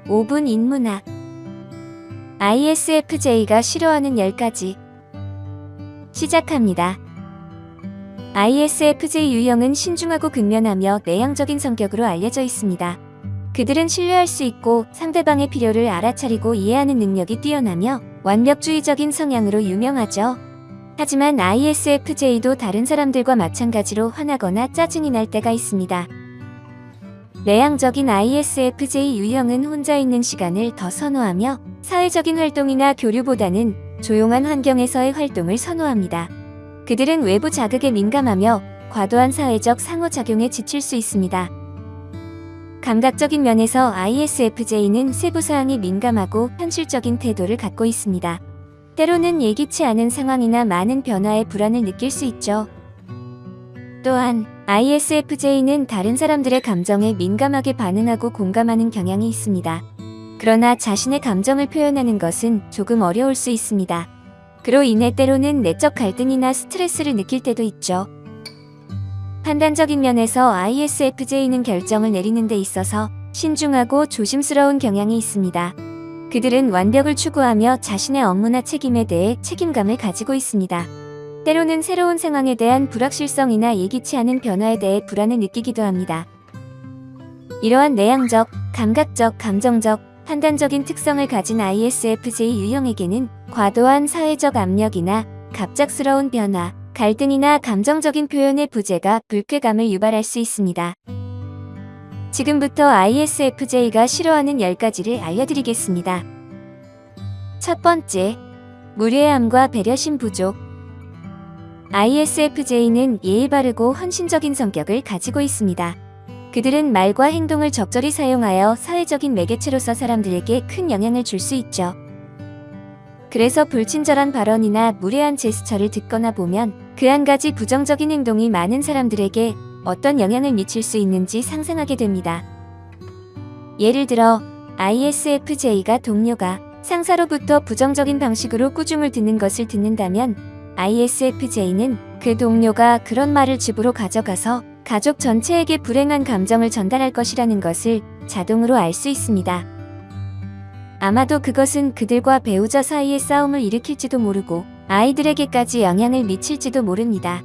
5분 인문학 ISFJ가 싫어하는 10가지 시작합니다. ISFJ 유형은 신중하고 근면하며 내향적인 성격으로 알려져 있습니다. 그들은 신뢰할 수 있고 상대방의 필요를 알아차리고 이해하는 능력이 뛰어나며 완벽주의적인 성향으로 유명하죠. 하지만 ISFJ도 다른 사람들과 마찬가지로 화나거나 짜증이 날 때가 있습니다. 내향적인 ISFJ 유형은 혼자 있는 시간을 더 선호하며 사회적인 활동이나 교류보다는 조용한 환경에서의 활동을 선호합니다. 그들은 외부 자극에 민감하며 과도한 사회적 상호작용에 지칠 수 있습니다. 감각적인 면에서 ISFJ는 세부사항에 민감하고 현실적인 태도를 갖고 있습니다. 때로는 예기치 않은 상황이나 많은 변화에 불안을 느낄 수 있죠. 또한 ISFJ는 다른 사람들의 감정에 민감하게 반응하고 공감하는 경향이 있습니다. 그러나 자신의 감정을 표현하는 것은 조금 어려울 수 있습니다. 그로 인해 때로는 내적 갈등이나 스트레스를 느낄 때도 있죠. 판단적인 면에서 ISFJ는 결정을 내리는 데 있어서 신중하고 조심스러운 경향이 있습니다. 그들은 완벽을 추구하며 자신의 업무나 책임에 대해 책임감을 가지고 있습니다. 때로는 새로운 상황에 대한 불확실성이나 예기치 않은 변화에 대해 불안을 느끼기도 합니다. 이러한 내향적, 감각적, 감정적, 판단적인 특성을 가진 ISFJ 유형에게는 과도한 사회적 압력이나 갑작스러운 변화, 갈등이나 감정적인 표현의 부재가 불쾌감을 유발할 수 있습니다. 지금부터 ISFJ가 싫어하는 10가지를 알려드리겠습니다. 첫 번째, 무례함과 배려심 부족. ISFJ는 예의 바르고 헌신적인 성격을 가지고 있습니다. 그들은 말과 행동을 적절히 사용하여 사회적인 매개체로서 사람들에게 큰 영향을 줄 수 있죠. 그래서 불친절한 발언이나 무례한 제스처를 듣거나 보면 그 한 가지 부정적인 행동이 많은 사람들에게 어떤 영향을 미칠 수 있는지 상상하게 됩니다. 예를 들어 ISFJ가 동료가 상사로부터 부정적인 방식으로 꾸중을 듣는 것을 듣는다면 ISFJ는 그 동료가 그런 말을 집으로 가져가서 가족 전체에게 불행한 감정을 전달할 것이라는 것을 자동으로 알 수 있습니다. 아마도 그것은 그들과 배우자 사이의 싸움을 일으킬지도 모르고 아이들에게까지 영향을 미칠지도 모릅니다.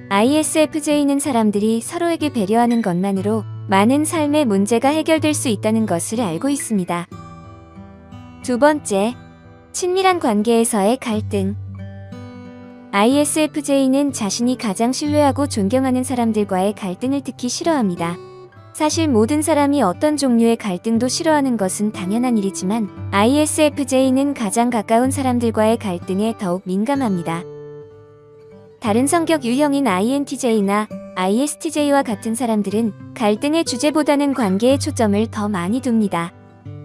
ISFJ는 사람들이 서로에게 배려하는 것만으로 많은 삶의 문제가 해결될 수 있다는 것을 알고 있습니다. 두 번째, 친밀한 관계에서의 갈등. ISFJ는 자신이 가장 신뢰하고 존경하는 사람들과의 갈등을 특히 싫어합니다. 사실 모든 사람이 어떤 종류의 갈등도 싫어하는 것은 당연한 일이지만 ISFJ는 가장 가까운 사람들과의 갈등에 더욱 민감합니다. 다른 성격 유형인 INTJ나 ISTJ와 같은 사람들은 갈등의 주제보다는 관계에 초점을 더 많이 둡니다.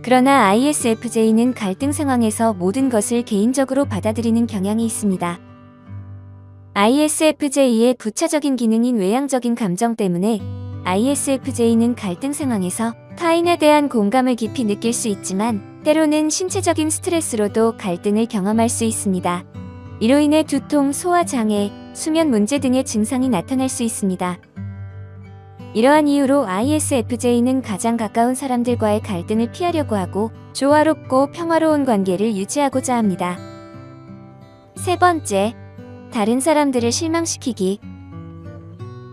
그러나 ISFJ는 갈등 상황에서 모든 것을 개인적으로 받아들이는 경향이 있습니다. ISFJ의 부차적인 기능인 외향적인 감정 때문에 ISFJ는 갈등 상황에서 타인에 대한 공감을 깊이 느낄 수 있지만 때로는 신체적인 스트레스로도 갈등을 경험할 수 있습니다. 이로 인해 두통, 소화장애, 수면 문제 등의 증상이 나타날 수 있습니다. 이러한 이유로 ISFJ는 가장 가까운 사람들과의 갈등을 피하려고 하고 조화롭고 평화로운 관계를 유지하고자 합니다. 세 번째, 다른 사람들을 실망시키기.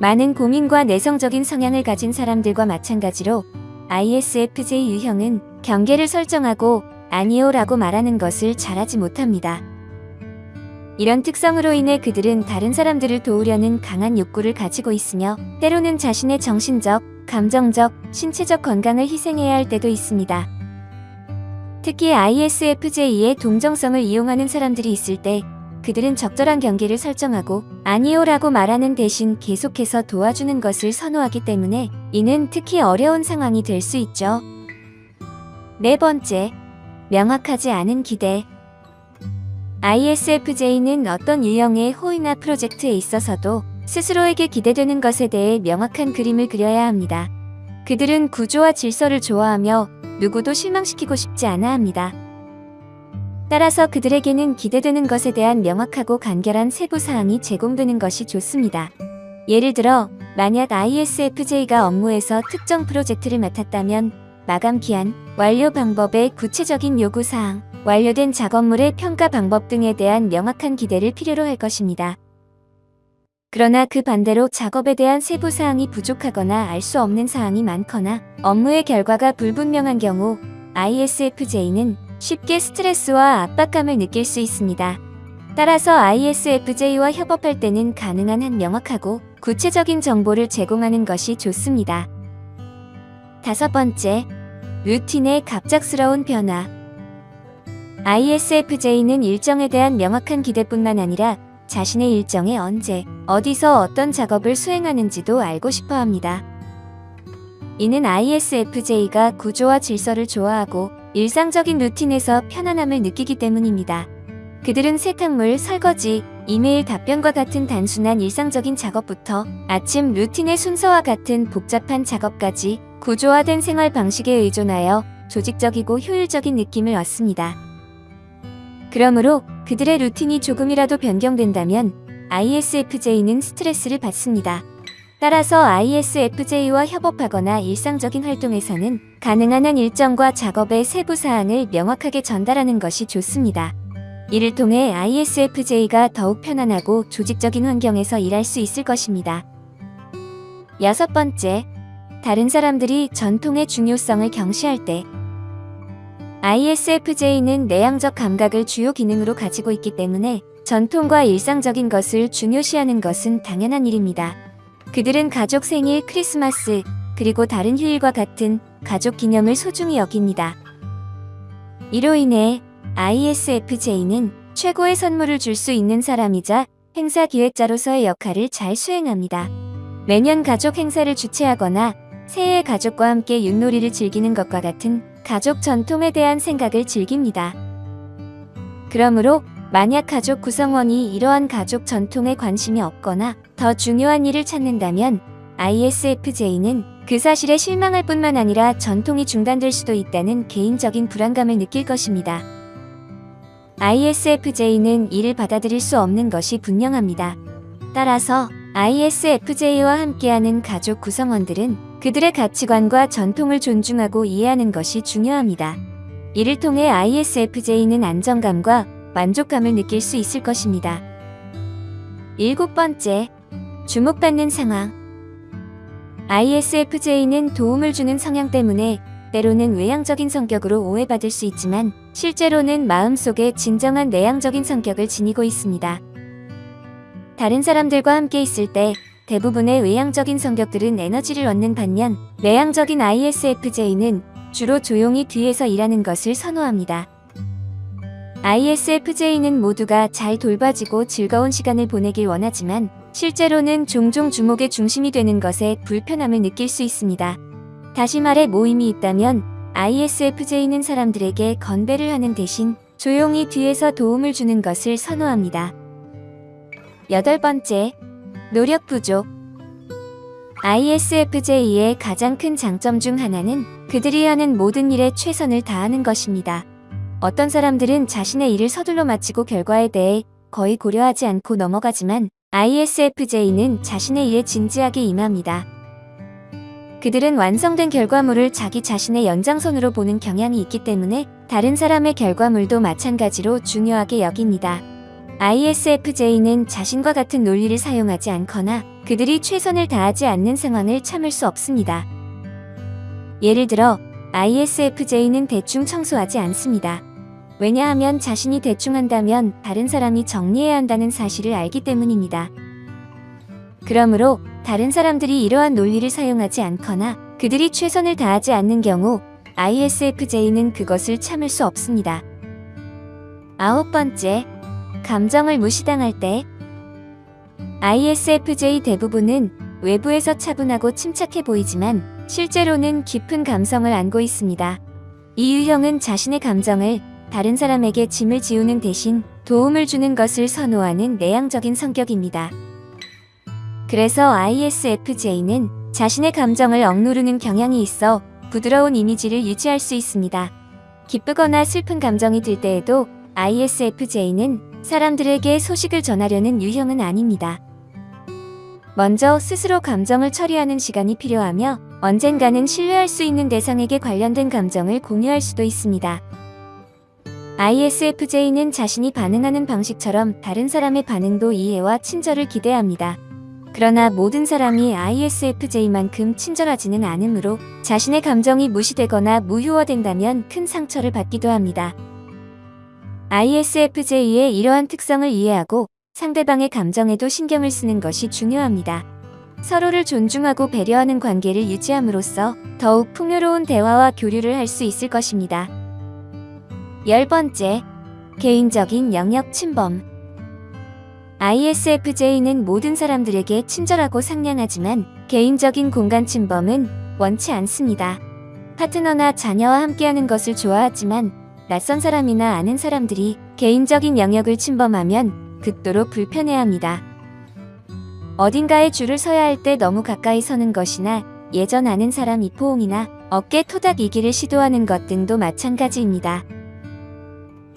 많은 고민과 내성적인 성향을 가진 사람들과 마찬가지로 ISFJ 유형은 경계를 설정하고 아니요 라고 말하는 것을 잘하지 못합니다. 이런 특성으로 인해 그들은 다른 사람들을 도우려는 강한 욕구를 가지고 있으며 때로는 자신의 정신적, 감정적, 신체적 건강을 희생해야 할 때도 있습니다. 특히 ISFJ의 동정성을 이용하는 사람들이 있을 때 그들은 적절한 경계를 설정하고 아니요 라고 말하는 대신 계속해서 도와주는 것을 선호하기 때문에 이는 특히 어려운 상황이 될 수 있죠. 네 번째, 명확하지 않은 기대. ISFJ는 어떤 유형의 호의나 프로젝트에 있어서도 스스로에게 기대되는 것에 대해 명확한 그림을 그려야 합니다. 그들은 구조와 질서를 좋아하며 누구도 실망시키고 싶지 않아 합니다. 따라서 그들에게는 기대되는 것에 대한 명확하고 간결한 세부사항이 제공되는 것이 좋습니다. 예를 들어 만약 ISFJ가 업무에서 특정 프로젝트를 맡았다면 마감 기한, 완료 방법의 구체적인 요구사항, 완료된 작업물의 평가 방법 등에 대한 명확한 기대를 필요로 할 것입니다. 그러나 그 반대로 작업에 대한 세부 사항이 부족하거나 알 수 없는 사항이 많거나 업무의 결과가 불분명한 경우 ISFJ는 쉽게 스트레스와 압박감을 느낄 수 있습니다. 따라서 ISFJ와 협업할 때는 가능한 한 명확하고 구체적인 정보를 제공하는 것이 좋습니다. 5번째, 루틴의 갑작스러운 변화. ISFJ는 일정에 대한 명확한 기대뿐만 아니라 자신의 일정에 언제, 어디서 어떤 작업을 수행하는지도 알고 싶어 합니다. 이는 ISFJ가 구조와 질서를 좋아하고 일상적인 루틴에서 편안함을 느끼기 때문입니다. 그들은 세탁물, 설거지, 이메일 답변과 같은 단순한 일상적인 작업부터 아침 루틴의 순서와 같은 복잡한 작업까지 구조화된 생활 방식에 의존하여 조직적이고 효율적인 느낌을 얻습니다. 그러므로 그들의 루틴이 조금이라도 변경된다면 ISFJ는 스트레스를 받습니다. 따라서 ISFJ와 협업하거나 일상적인 활동에서는 가능한 한 일정과 작업의 세부 사항을 명확하게 전달하는 것이 좋습니다. 이를 통해 ISFJ가 더욱 편안하고 조직적인 환경에서 일할 수 있을 것입니다. 6번째, 다른 사람들이 전통의 중요성을 경시할 때. ISFJ는 내향적 감각을 주요 기능으로 가지고 있기 때문에 전통과 일상적인 것을 중요시하는 것은 당연한 일입니다. 그들은 가족 생일, 크리스마스, 그리고 다른 휴일과 같은 가족 기념을 소중히 여깁니다. 이로 인해 ISFJ는 최고의 선물을 줄 수 있는 사람이자 행사 기획자로서의 역할을 잘 수행합니다. 매년 가족 행사를 주최하거나 새해 가족과 함께 윷놀이를 즐기는 것과 같은 가족 전통에 대한 생각을 즐깁니다. 그러므로 만약 가족 구성원이 이러한 가족 전통에 관심이 없거나 더 중요한 일을 찾는다면 ISFJ는 그 사실에 실망할 뿐만 아니라 전통이 중단될 수도 있다는 개인적인 불안감을 느낄 것입니다. ISFJ는 이를 받아들일 수 없는 것이 분명합니다. 따라서 ISFJ와 함께하는 가족 구성원들은 그들의 가치관과 전통을 존중하고 이해하는 것이 중요합니다. 이를 통해 ISFJ는 안정감과 만족감을 느낄 수 있을 것입니다. 7번째, 주목받는 상황. ISFJ는 도움을 주는 성향 때문에 때로는 외향적인 성격으로 오해받을 수 있지만 실제로는 마음속에 진정한 내향적인 성격을 지니고 있습니다. 다른 사람들과 함께 있을 때 대부분의 외향적인 성격들은 에너지를 얻는 반면 내향적인 ISFJ는 주로 조용히 뒤에서 일하는 것을 선호합니다. ISFJ는 모두가 잘 돌봐지고 즐거운 시간을 보내길 원하지만 실제로는 종종 주목의 중심이 되는 것에 불편함을 느낄 수 있습니다. 다시 말해 모임이 있다면 ISFJ는 사람들에게 건배를 하는 대신 조용히 뒤에서 도움을 주는 것을 선호합니다. 8번째, 노력 부족. ISFJ의 가장 큰 장점 중 하나는 그들이 하는 모든 일에 최선을 다하는 것입니다. 어떤 사람들은 자신의 일을 서둘러 마치고 결과에 대해 거의 고려하지 않고 넘어가지만 ISFJ는 자신의 일에 진지하게 임합니다. 그들은 완성된 결과물을 자기 자신의 연장선으로 보는 경향이 있기 때문에 다른 사람의 결과물도 마찬가지로 중요하게 여깁니다. ISFJ는 자신과 같은 논리를 사용하지 않거나 그들이 최선을 다하지 않는 상황을 참을 수 없습니다. 예를 들어 ISFJ는 대충 청소하지 않습니다. 왜냐하면 자신이 대충 한다면 다른 사람이 정리해야 한다는 사실을 알기 때문입니다. 그러므로 다른 사람들이 이러한 논리를 사용하지 않거나 그들이 최선을 다하지 않는 경우 ISFJ는 그것을 참을 수 없습니다. 9번째, 감정을 무시당할 때. ISFJ 대부분은 외부에서 차분하고 침착해 보이지만 실제로는 깊은 감성을 안고 있습니다. 이 유형은 자신의 감정을 다른 사람에게 짐을 지우는 대신 도움을 주는 것을 선호하는 내향적인 성격입니다. 그래서 ISFJ는 자신의 감정을 억누르는 경향이 있어 부드러운 이미지를 유지할 수 있습니다. 기쁘거나 슬픈 감정이 들 때에도 ISFJ는 사람들에게 소식을 전하려는 유형은 아닙니다. 먼저 스스로 감정을 처리하는 시간이 필요하며 언젠가는 신뢰할 수 있는 대상에게 관련된 감정을 공유할 수도 있습니다. ISFJ는 자신이 반응하는 방식처럼 다른 사람의 반응도 이해와 친절을 기대합니다. 그러나 모든 사람이 ISFJ만큼 친절하지는 않으므로 자신의 감정이 무시되거나 무효화된다면 큰 상처를 받기도 합니다. ISFJ의 이러한 특성을 이해하고 상대방의 감정에도 신경을 쓰는 것이 중요합니다. 서로를 존중하고 배려하는 관계를 유지함으로써 더욱 풍요로운 대화와 교류를 할 수 있을 것입니다. 10번째, 개인적인 영역 침범. ISFJ는 모든 사람들에게 친절하고 상냥하지만 개인적인 공간 침범은 원치 않습니다. 파트너나 자녀와 함께하는 것을 좋아하지만 낯선 사람이나 아는 사람들이 개인적인 영역을 침범하면 극도로 불편해합니다. 어딘가에 줄을 서야 할 때 너무 가까이 서는 것이나 예전 아는 사람 이포옹이나 어깨 토닥이기를 시도하는 것 등도 마찬가지입니다.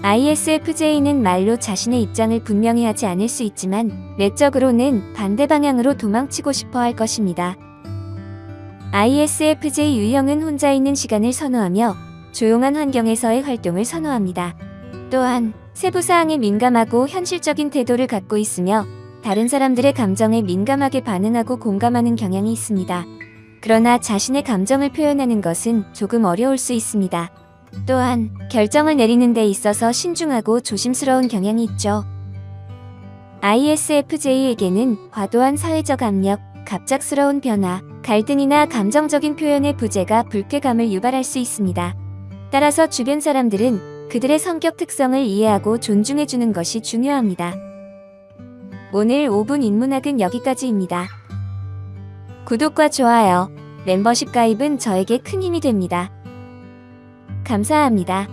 ISFJ는 말로 자신의 입장을 분명히 하지 않을 수 있지만 내적으로는 반대 방향으로 도망치고 싶어 할 것입니다. ISFJ 유형은 혼자 있는 시간을 선호하며 조용한 환경에서의 활동을 선호합니다. 또한 세부사항에 민감하고 현실적인 태도를 갖고 있으며 다른 사람들의 감정에 민감하게 반응하고 공감하는 경향이 있습니다. 그러나 자신의 감정을 표현하는 것은 조금 어려울 수 있습니다. 또한 결정을 내리는 데 있어서 신중하고 조심스러운 경향이 있죠. ISFJ에게는 과도한 사회적 압력, 갑작스러운 변화, 갈등이나 감정적인 표현의 부재가 불쾌감을 유발할 수 있습니다. 따라서 주변 사람들은 그들의 성격 특성을 이해하고 존중해주는 것이 중요합니다. 오늘 5분 인문학은 여기까지입니다. 구독과 좋아요, 멤버십 가입은 저에게 큰 힘이 됩니다. 감사합니다.